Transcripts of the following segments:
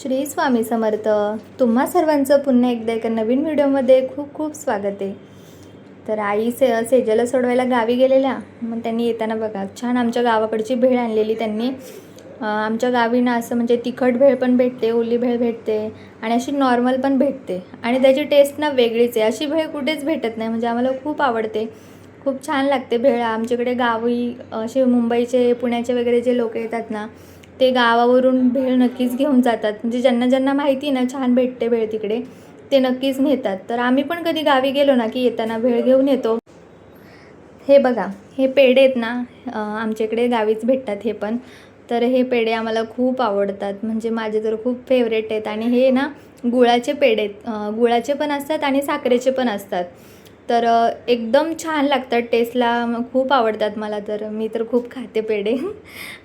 श्री स्वामी समर्थ. तुम्हा सर्वांचं पुन्हा एकदा एका नवीन व्हिडिओमध्ये खूप खूप स्वागत आहे. तर आई सेजला सोडवायला गावी गेलेल्या, मग त्यांनी येताना बघा छान आमच्या गावाकडची भेळ आणलेली त्यांनी. आमच्या गावी ना असं म्हणजे तिखट भेळ पण भेटते, ओली भेळ भेटते आणि अशी नॉर्मल पण भेटते आणि त्याची टेस्ट ना वेगळीच आहे. अशी भेळ कुठेच भेटत नाही, म्हणजे आम्हाला खूप आवडते, खूप छान लागते भेळ. आमच्याकडे गावी असे मुंबईचे पुण्याचे वगैरे जे लोक येतात ना, ते गावावरून भेळ नक्कीच घेऊन जातात. म्हणजे ज्यांना ज्यांना माहिती ना छान भेटते भेळ तिकडे, ते नक्कीच नेतात. तर आम्ही पण कधी गावी गेलो ना की येताना भेळ घेऊन येतो. हे बघा, हे पेढे आहेत ना, आमच्याकडे गावीच भेटतात हे पण. तर हे पेढे आम्हाला खूप आवडतात, म्हणजे माझे तर खूप फेवरेट आहेत. आणि हे ना गुळाचे पेढे आहेत, गुळाचे पण असतात आणि साखरेचे पण असतात. तर एकदम छान लागतात टेस्टला, खूप आवडतात मला. तर मी तर खूप खाते पेढे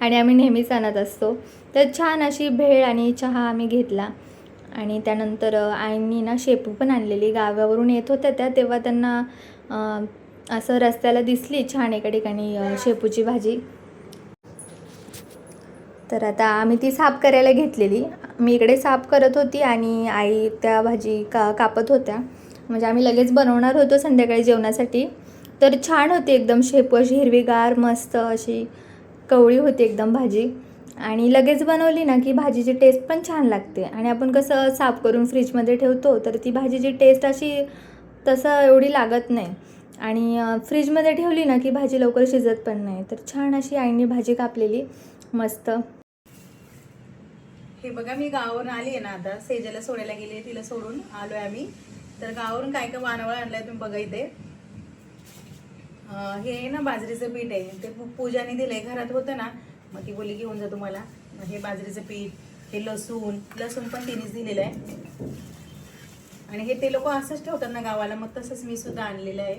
आणि आम्ही नेहमीच आणत असतो. तर छान अशी भेळ आणि चहा आम्ही घेतला. आणि त्यानंतर आईंनी ना शेपू पण आणलेली. गावावरून येत होत्या त्या, तेव्हा त्यांना असं रस्त्याला दिसली छान एका ठिकाणी शेपूची भाजी. तर आता आम्ही ती साफ करायला घेतलेली. मी इकडे साफ करत होती आणि आई त्या भाजी कापत होत्या. म्हणजे आम्ही लगेच बनवणार होतो संध्याकाळी जेवणासाठी. तर छान होती एकदम शेपू, अशी हिरवीगार मस्त अशी कवळी होती एकदम भाजी. आणि लगेच बनवली ना की भाजीची टेस्ट पण छान लागते. आणि आपण कसं साफ करून फ्रीजमध्ये ठेवतो, तर ती भाजीची टेस्ट अशी तसं एवढी लागत नाही. आणि फ्रीजमध्ये ठेवली ना की भाजी लवकर शिजत पण नाही. तर छान अशी आईने भाजी कापलेली मस्त. हे बघा, मी गावावरून आली आहे ना, आता सेजला सोडायला गेली आहे, तिला सोडून आलोय आम्ही. तर गावावरून काय काय वानवळ आणलाय तुम्ही बघा इथे. हे ना बाजरीचं पीठ आहे, ते पूजाने दिलंय. घरात होतं ना, मग ती बोली घेऊन जा तुम्हाला. मग हे बाजरीचं पीठ, हे लसूण पण तिनेच दिलेलं आहे. आणि हे ते लोक असंच ठेवतात ना गावाला, मग तसंच मी सुद्धा आणलेलं आहे.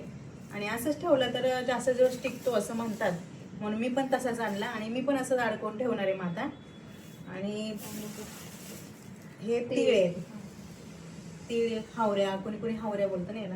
आणि असंच ठेवलं तर जास्त दिवस टिकतो असं म्हणतात, म्हणून मी पण तसाच आणला. आणि मी पण असंच अडकवून ठेवणार आहे माता. आणि हे तीळ आहेत, तीळ हावऱ्या, कोणी कोणी हावऱ्या बोलतं ना याला.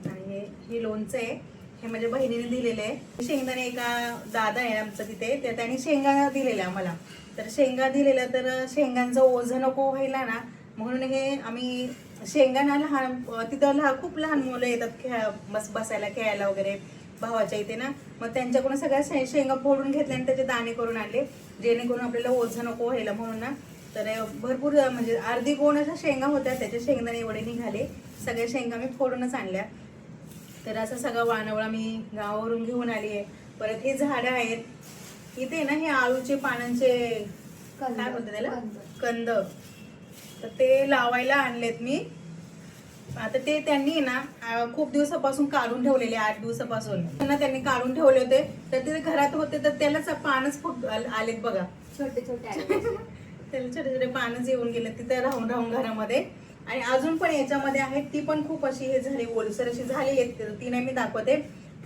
आणि हे लोणचं आहे, हे माझ्या बहिणीने दिलेलं आहे. शेंगदाणे एका दादा आहे आमचं तिथे, त्यांनी शेंगा दिलेल्या आम्हाला. तर शेंगा दिलेल्या, तर शेंगांचं ओझं नको व्हायला ना, म्हणून हे आम्ही शेंगांना लहान तिथं खूप लहान मुलं येतात बसायला खेळायला वगैरे भावाच्या इथे ना, मग त्यांच्याकडून सगळ्या शेंगा फोडून घेतल्या आणि त्याचे दाणे करून आणले, जेणेकरून आपल्याला ओझं नको व्हायला म्हणून ना. तर भरपूर म्हणजे अर्धी गोण अशा शेंगा होत्या, त्याचे शेंगदाणे एवढे निघाले. सगळ्या शेंगा मी फोडूनच आणल्या. तर असं सगळं वानवळा मी गावावरून घेऊन आली आहे. परत हे झाडं आहेत इथे ना, हे आळूचे पानांचे काय बोलतात त्याला, कंद. तर ते लावायला आणलेत मी. आता ते त्यांनी ना खूप दिवसापासून काढून ठेवलेले, 8 दिवसापासून त्यांनी काढून ठेवले होते. तर ते घरात होते, तर त्यालाच पानच फुट आलेत बघा, छोटे छोटे त्याला छोटे छोटे पानच येऊन गेले तिथे राहून राहून घरामध्ये. आणि अजून पण याच्यामध्ये आहेत, ती पण खूप अशी हे झाली, ओलसर अशी झाली आहेत. ती नाही मी दाखवते,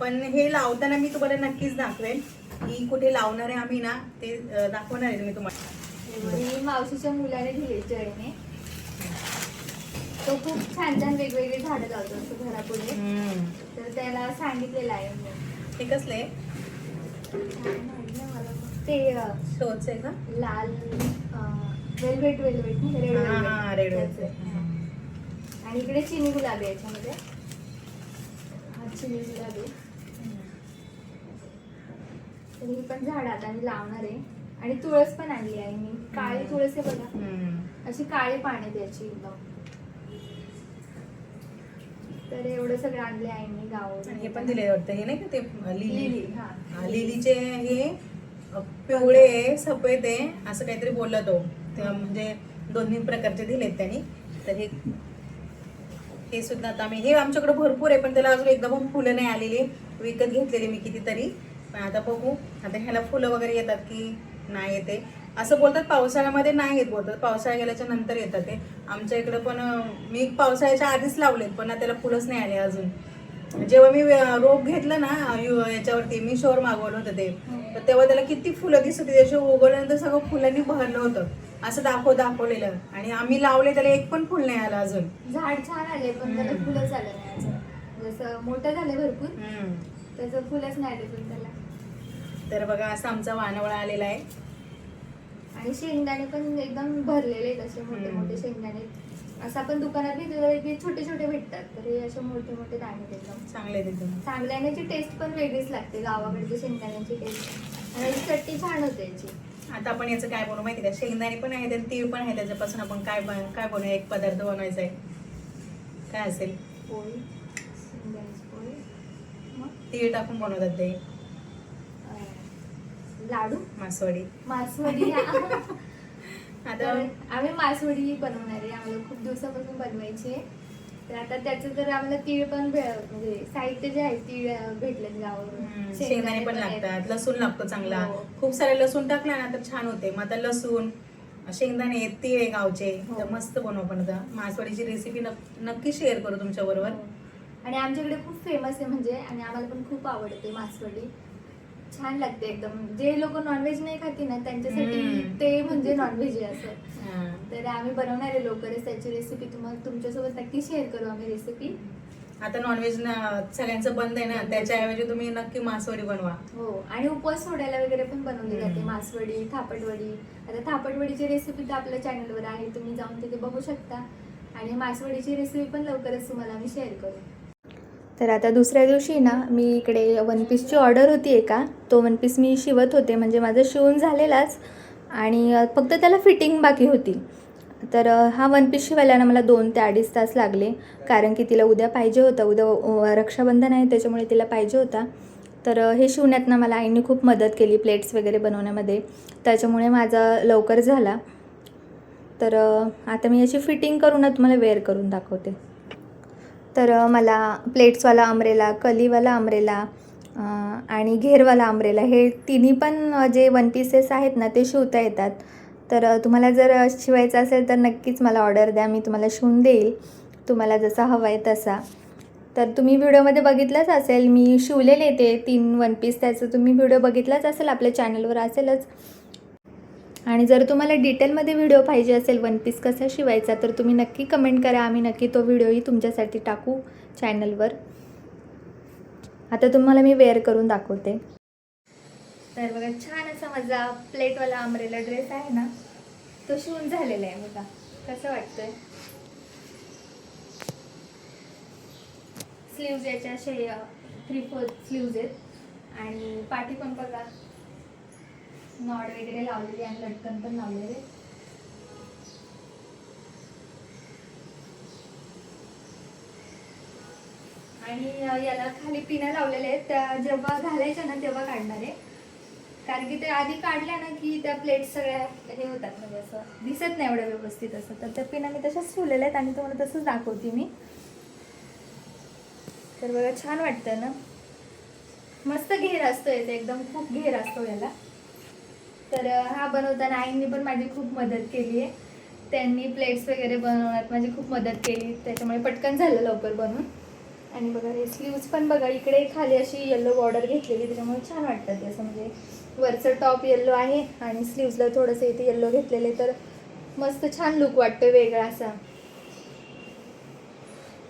पण हे लावताना मी तुम्हाला नक्कीच दाखवेन की कुठे लावणार आहे आम्ही ना, ते दाखवणार आहे मी तुम्हाला. मावशीच्या मुलाने दिले जयने, तो खूप छान छान वेगवेगळे झाडं लावतो असं घरापुढे. तर त्याला सांगितलेलं आहे. हे कसले ते शोच आहे का, लाल वेलवेट रेड वेलवेट. आणि इकडे चिनी गुलाबी आहे याच्यामध्ये. हा चिनी गुलाबी. तर ही पण झाड आता मी लावणार आहे. आणि तुळस पण आणली आहे मी, काळी तुळस आहे बघा, अशी काळी पाने त्याची एकदम. तर एवढं सगळं आणले आहे मी गावावरून. हे पण दिले वाटतं, हे नाही का ते लिली. हा, लिलीचे हे पिवळे सफेद आहे असं काहीतरी बोलला तो, म्हणजे 2 प्रकारचे दिलेत त्यांनी. तर हे सुद्धा आता आम्ही, हे आमच्याकडे भरपूर आहे, पण त्याला अजून एकदा पण फुलं नाही आलेली. विकत घेतलेली मी कितीतरी, पण आता बघू आता ह्याला फुलं वगैरे येतात की नाही येते. असं बोलतात पावसाळ्यामध्ये नाही येत बोलतात, पावसाळा गेल्याच्या नंतर येतात ते. आमच्या इकडे पण मी पावसाळ्याच्या आधीच लावलेत, पण त्याला फुलंच नाही आले अजून. जेव्हा मी रोप घेतलं ना याच्यावरती, मी शोर मागवलं होतं ते, तर तेव्हा त्याला किती फुलं दिसत होती. त्याच्या उगवल्यानंतर सगळं फुलांनी भरलं होतं, असं दाखवलेलं. आणि आम्ही लावले, त्याला एक पण फुल नाही आलं अजून. झाड छान आले, पण त्याला फुलंच आलं नाही अजून. जसं मोठं झालं भरपूर, त्याचं फुलंच नाही आले पण त्याला. तर बघा, असा आमचा वानवळा आलेला आहे. आणि शेंगदाणे पण एकदम भरलेले आहेत, असे मोठे मोठे शेंगदाणे. असं आपण दुकानात घेतलं की छोटे छोटे भेटतात, तर हे असे मोठे मोठे दाणे आहेत एकदम चांगले आहेत एकदम. शेंगदाण्याची टेस्ट पण वेगळीच लागते, गावाकडची शेंगदाण्याची टेस्ट. आणि याची चटणी छान होते याची. आता आपण याचं काय बनवू माहिती का, शेंगदाणे पण आहेत आणि तीळ पण आहे, त्याच्यापासून आपण काय बनवूया, एक पदार्थ बनवायचा आहे. काय असेल? पोळी, शेंगदाण्याची पोळी, मग तीळ टाकून बनवतात ते लाडू, मासवडी. मासवडी. आता आम्ही मासवडी बनवणार आहे, आम्हाला खूप दिवसापासून बनवायची आहे. तर आता त्याचं तर आम्हाला तीळ पण म्हणजे साहित्य जे आहे तीळ भेटलेत गावावरून. शेंगदाणे पण लागतात, लसूण लागतो चांगला. हो. खूप सारे लसूण टाकला ना तर छान होते. मग आता लसूण, शेंगदाणे, तीळ आहे गावचे, हो. तर मस्त बनवू आपण. आता मासवडीची रेसिपी नक्की शेअर करू तुमच्या बरोबर. आणि आमच्याकडे खूप फेमस आहे म्हणजे, आणि आम्हाला पण खूप आवडते मासवडी, छान लागते एकदम. जे लोक नॉनव्हेज नाही खाती ना त्यांच्यासाठी ते म्हणजे नॉनव्हेज आहे असं. तर आम्ही बनवणार आहे लवकरच त्याची रेसिपी, तुम्हाला तुमच्यासोबत नक्की शेअर करू आम्ही रेसिपी. आता नॉनव्हेज सगळ्यांचं बंद आहे ना, त्याच्याऐवजी तुम्ही नक्की मासवडी बनवा. हो, आणि उपवास सोडायला वगैरे पण बनवली जाते मासवडी, थापटवडी. आता थापटवडीची रेसिपी तर आपल्या चॅनलवर आहे, तुम्ही जाऊन तिथे बघू शकता. आणि मासवडीची रेसिपी पण लवकरच तुम्हाला आम्ही शेअर करू. तर आता दुसऱ्या दिवशी ना मी इकडे वन पीसची ऑर्डर होती एका, तो वन पीस मी शिवत होते, म्हणजे माझं शिवून झालेलाच आणि फक्त त्याला फिटिंग बाकी होती. तर हा वन पीस शिवायला ना मला 2 ते 2.5 तास लागले, कारण की तिला उद्या पाहिजे होता, उद्या रक्षाबंधन आहे त्याच्यामुळे तिला पाहिजे होता. तर हे शिवण्यात ना मला आईने खूप मदत केली, प्लेट्स वगैरे बनवण्यामध्ये, त्याच्यामुळे माझा लवकर झाला. तर आता मी याची फिटिंग करून तुम्हाला वेअर करून दाखवते. तर मला प्लेट्सवाला अम्ब्रेला, कलीवाला अम्ब्रेला आणि घेरवाला अम्ब्रेला, हे तिन्ही पण जे वन पीसेस आहेत ना ते शिवता येतात. तर तुम्हाला जर शिवायचं असेल तर नक्कीच मला ऑर्डर द्या, मी तुम्हाला शिवून देईल तुम्हाला जसा हवा आहे तसा. तर तुम्ही व्हिडिओमध्ये बघितलंच असेल, मी शिवलेले ते 3 वन पीस, त्याचं तुम्ही व्हिडिओ बघितलाच असेल, आपल्या चॅनलवर असेलच. आणि जर तुम्हाला डिटेलमध्ये व्हिडिओ पाहिजे असेल वन पीस कसा शिवायचा, तर तुम्ही नक्की कमेंट करा, आम्ही नक्की तो व्हिडिओही तुमच्यासाठी टाकू चॅनलवर. आता तुम्हाला मी वेअर करून दाखवते. तर बघा, छान असा माझा प्लेटवाला अम्ब्रेला ड्रेस आहे ना, तो शिवून झालेला आहे. बघा कसं वाटतंय. स्लीव्ज याच्या असे 3/4 स्लीव्ज आहेत आणि पाठी पण बघा नॉड वगैरे लावलेली आणि लटकन पण लावलेले. आणि याला खाली पिना लावलेल्या आहेत, त्या जेव्हा घालायच्या ना तेव्हा काढणार आहे, कारण की ते आधी काढल्या ना की त्या प्लेट सगळ्या हे होतात, म्हणजे असं दिसत नाही एवढं व्यवस्थित असं. तर त्या पिना मी तशाच ठेवलेल्या आहेत आणि तुम्हाला तसंच दाखवते मी. तर बघा छान वाटतं ना, मस्त घेर असतो याचा, एकदम खूप घेर असतो याला. तर हा बनवताना आईंनी पण माझी खूप मदत केली आहे, त्यांनी प्लेट्स वगैरे बनवण्यात माझी खूप मदत केली, त्याच्यामुळे पटकन झालं लवकर बनवून. आणि बघा हे स्लीव्ज पण बघा, इकडे खाली अशी येल्लो बॉर्डर घेतलेली, त्याच्यामुळे छान वाटतं ते असं. म्हणजे वरचं टॉप येल्लो आहे आणि स्लीव्जला थोडंसं इथे येल्लो घेतलेले, तर मस्त छान लुक वाटतो वेगळा असा.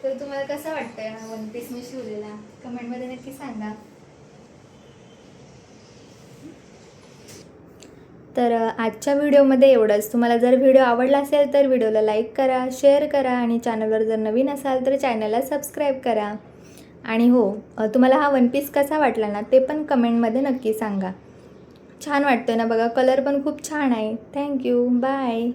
तर तुम्हाला कसं वाटतंय हा वन पीस मी शिवलेला, कमेंटमध्ये नक्की सांगा. तर आजच्या व्हिडिओमध्ये एवढंच. तुम्हाला जर व्हिडिओ आवडला असेल तर व्हिडिओला लाईक करा, शेअर करा आणि चॅनलवर जर नवीन असाल तर चॅनलला सबस्क्राईब करा. आणि हो, तुम्हाला हा वन पीस कसा वाटला ना ते पण कमेंटमध्ये नक्की सांगा. छान वाटतं ना बघा, कलर पण खूप छान आहे. Thank you, bye.